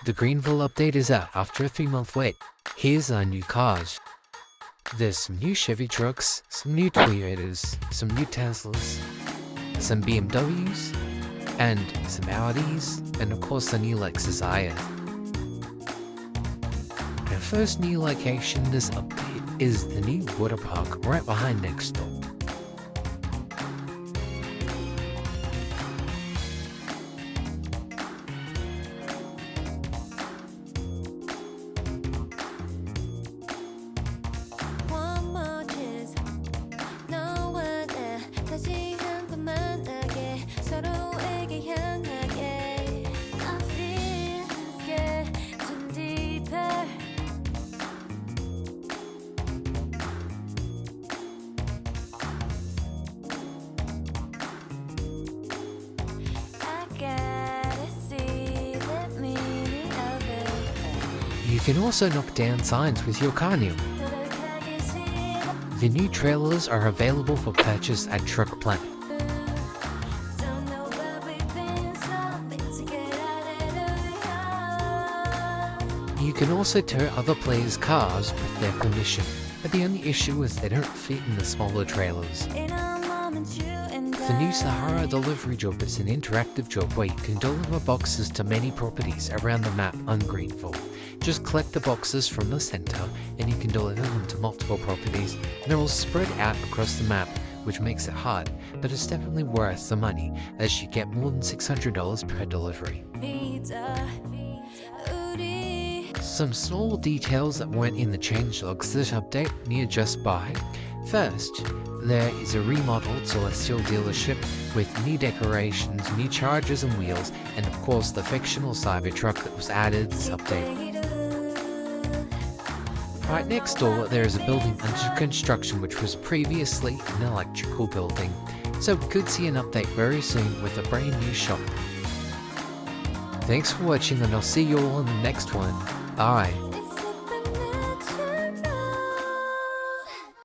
The Greenville update is out after a 3-month wait. Here's our new cars. There's some new Chevy trucks, some new Toyotas, some new Teslas, some BMWs, and some Audis, and of course the new Lexus IS. Our first new location in this update is the new Waterpark right behind next door. You can also knock down signs with your car now. The new trailers are available for purchase at Truck Planet. You can also tow other players' cars with their permission, but the only issue is they don't fit in the smaller trailers. The new Sahara delivery job is an interactive job where you can deliver boxes to many properties around the map on Greenville. Just collect the boxes from the center and you can deliver them to multiple properties, and they're all spread out across the map, which makes it hard, but it's definitely worth the money as you get more than $600 per delivery. Some small details that weren't in the changelogs this update need just by. First, there is a remodeled Celestial dealership with new decorations, new chargers and wheels, and of course the fictional Cybertruck that was added this update. Right next door there is a building under construction which was previously an electrical building, so we could see an update very soon with a brand new shop. Thanks for watching and I'll see you all in the next one. Bye.